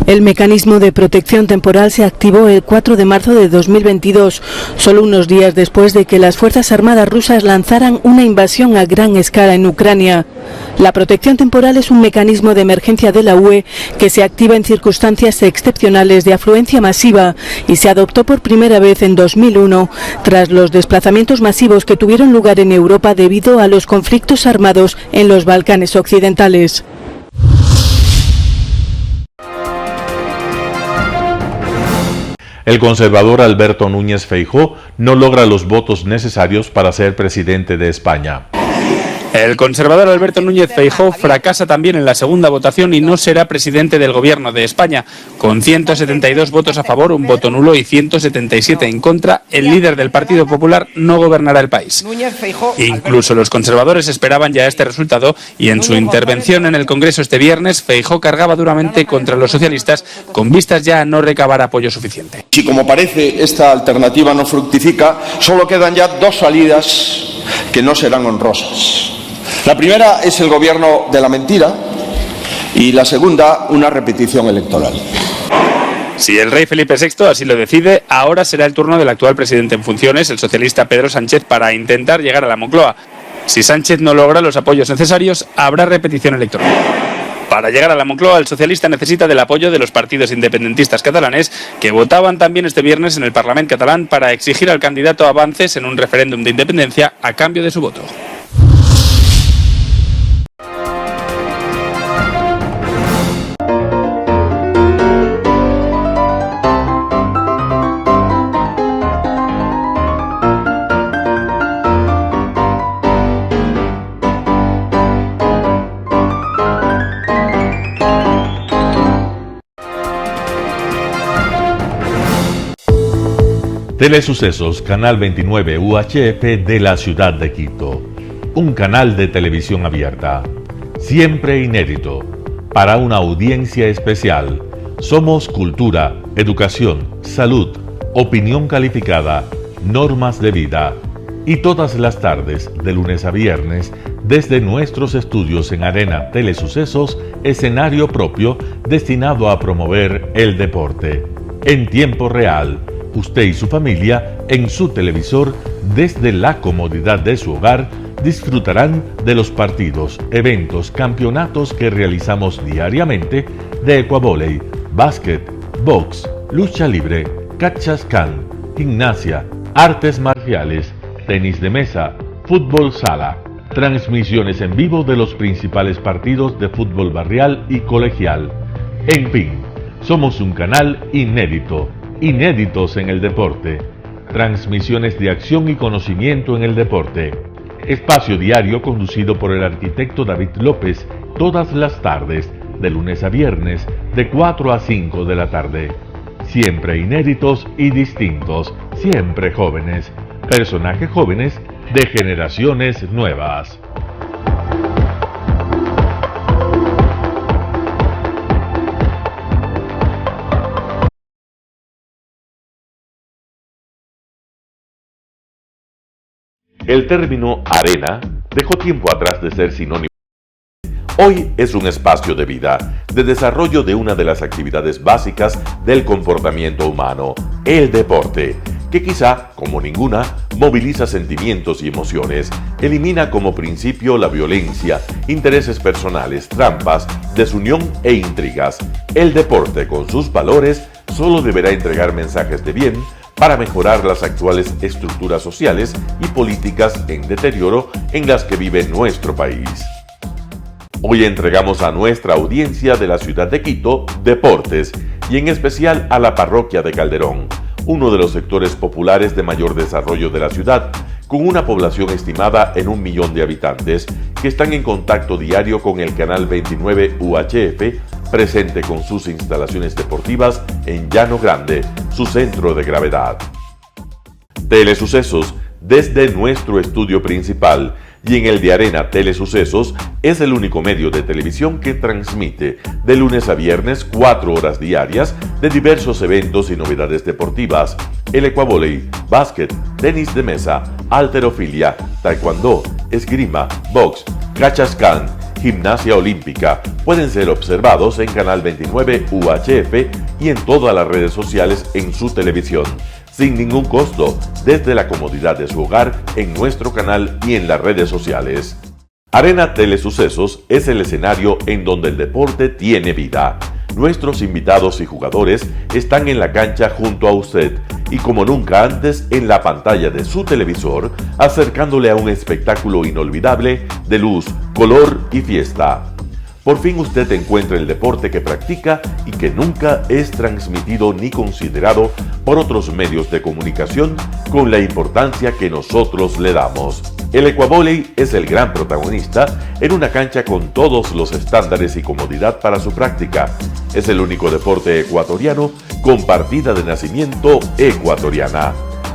El mecanismo de protección temporal se activó el 4 de marzo de 2022, solo unos días después de que las Fuerzas Armadas rusas lanzaran una invasión a gran escala en Ucrania. La protección temporal es un mecanismo de emergencia de la UE que se activa en circunstancias excepcionales de afluencia masiva y se adoptó por primera vez en 2001 tras los desplazamientos masivos que tuvieron lugar en Europa debido a los conflictos armados en los Balcanes occidentales. El conservador Alberto Núñez Feijóo no logra los votos necesarios para ser presidente de España. El conservador Alberto Núñez Feijóo fracasa también en la segunda votación y no será presidente del Gobierno de España. Con 172 votos a favor, un voto nulo y 177 en contra, el líder del Partido Popular no gobernará el país. Incluso los conservadores esperaban ya este resultado y en su intervención en el Congreso este viernes, Feijóo cargaba duramente contra los socialistas con vistas ya a no recabar apoyo suficiente. Si como parece esta alternativa no fructifica, solo quedan ya dos salidas que no serán honrosas. La primera es el gobierno de la mentira y la segunda una repetición electoral. Si el rey Felipe VI así lo decide, ahora será el turno del actual presidente en funciones, el socialista Pedro Sánchez, para intentar llegar a la Moncloa. Si Sánchez no logra los apoyos necesarios, habrá repetición electoral. Para llegar a la Moncloa, el socialista necesita del apoyo de los partidos independentistas catalanes, que votaban también este viernes en el Parlamento catalán para exigir al candidato avances en un referéndum de independencia a cambio de su voto. Telesucesos, Canal 29 UHF de la ciudad de Quito. Un canal de televisión abierta. Siempre inédito. para una audiencia especial. Somos cultura, educación, salud, opinión calificada, normas de vida. Y todas las tardes, de lunes a viernes, desde nuestros estudios en Arena Telesucesos, escenario propio destinado a promover el deporte. En tiempo real, usted y su familia, en su televisor, desde la comodidad de su hogar, disfrutarán de los partidos, eventos, campeonatos que realizamos diariamente de ecuavóley, básquet, box, lucha libre, cachascán, gimnasia, artes marciales, tenis de mesa, fútbol sala, transmisiones en vivo de los principales partidos de fútbol barrial y colegial. En fin, somos un canal inédito, inéditos en el deporte. Transmisiones de acción y conocimiento en el deporte. Espacio diario conducido por el arquitecto David López todas las tardes, de lunes a viernes, de 4 a 5 de la tarde. Siempre inéditos y distintos, siempre jóvenes. Personajes jóvenes de generaciones nuevas. El término arena dejó tiempo atrás de ser sinónimo. Hoy es un espacio de vida, de desarrollo de una de las actividades básicas del comportamiento humano, el deporte, que quizá, como ninguna, moviliza sentimientos y emociones, elimina como principio la violencia, intereses personales, trampas, desunión e intrigas. El deporte, con sus valores, solo deberá entregar mensajes de bien para mejorar las actuales estructuras sociales y políticas en deterioro en las que vive nuestro país. Hoy entregamos a nuestra audiencia de la ciudad de Quito deportes, y en especial a la parroquia de Calderón, uno de los sectores populares de mayor desarrollo de la ciudad, con una población estimada en 1 millón de habitantes, que están en contacto diario con el canal 29 UHF, presente con sus instalaciones deportivas en Llano Grande, su centro de gravedad. Telesucesos, desde nuestro estudio principal y en el de Arena Telesucesos, es el único medio de televisión que transmite de lunes a viernes 4 horas diarias de diversos eventos y novedades deportivas: el ecuavóley, básquet, tenis de mesa, halterofilia, taekwondo, esgrima, box, cachascán, gimnasia olímpica. Pueden ser observados en Canal 29 UHF y en todas las redes sociales en su televisión, sin ningún costo, desde la comodidad de su hogar, en nuestro canal y en las redes sociales. Arena Telesucesos es el escenario en donde el deporte tiene vida. Nuestros invitados y jugadores están en la cancha junto a usted y como nunca antes en la pantalla de su televisor, acercándole a un espectáculo inolvidable de luz, color y fiesta. Por fin usted encuentra el deporte que practica y que nunca es transmitido ni considerado por otros medios de comunicación con la importancia que nosotros le damos. El ecuavóley es el gran protagonista en una cancha con todos los estándares y comodidad para su práctica. Es el único deporte ecuatoriano con partida de nacimiento ecuatoriana.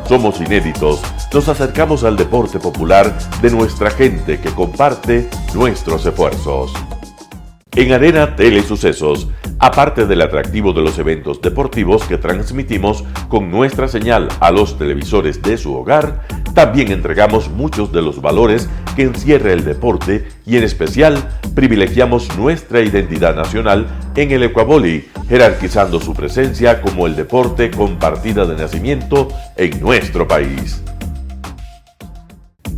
Somos inéditos, nos acercamos al deporte popular de nuestra gente que comparte nuestros esfuerzos. En Arena Telesucesos, aparte del atractivo de los eventos deportivos que transmitimos con nuestra señal a los televisores de su hogar, también entregamos muchos de los valores que encierra el deporte y en especial privilegiamos nuestra identidad nacional en el ecuavóley, jerarquizando su presencia como el deporte con partida de nacimiento en nuestro país.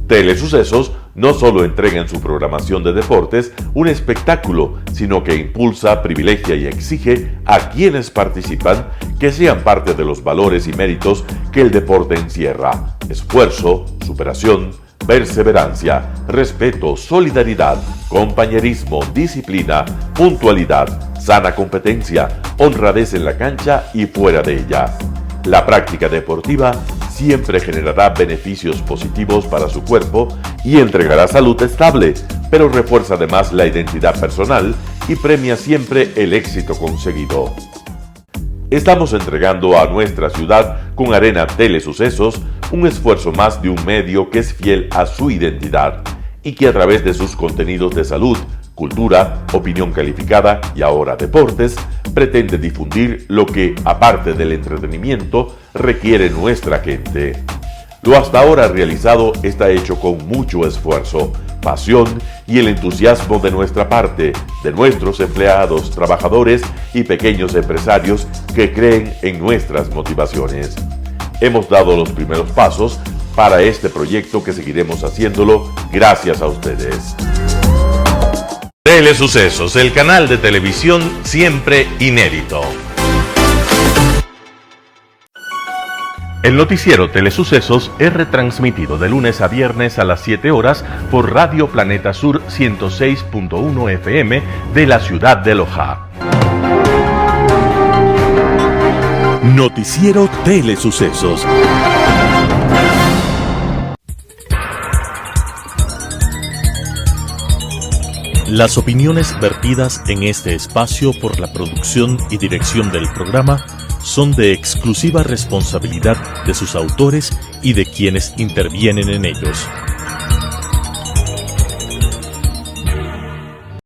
Telesucesos no solo entrega en su programación de deportes un espectáculo, sino que impulsa, privilegia y exige a quienes participan que sean parte de los valores y méritos que el deporte encierra: esfuerzo, superación, perseverancia, respeto, solidaridad, compañerismo, disciplina, puntualidad, sana competencia, honradez en la cancha y fuera de ella. La práctica deportiva siempre generará beneficios positivos para su cuerpo y entregará salud estable, pero refuerza además la identidad personal y premia siempre el éxito conseguido. Estamos entregando a nuestra ciudad con Arena Telesucesos un esfuerzo más de un medio que es fiel a su identidad y que a través de sus contenidos de salud, cultura, opinión calificada y ahora deportes, pretende difundir lo que, aparte del entretenimiento, requiere nuestra gente. Lo hasta ahora realizado está hecho con mucho esfuerzo, pasión y el entusiasmo de nuestra parte, de nuestros empleados, trabajadores y pequeños empresarios que creen en nuestras motivaciones. Hemos dado los primeros pasos para este proyecto que seguiremos haciéndolo gracias a ustedes. Telesucesos, el canal de televisión siempre inédito. El noticiero Telesucesos es retransmitido de lunes a viernes a las 7 horas por Radio Planeta Sur 106.1 FM de la ciudad de Loja. Noticiero Telesucesos. Las opiniones vertidas en este espacio por la producción y dirección del programa son de exclusiva responsabilidad de sus autores y de quienes intervienen en ellos.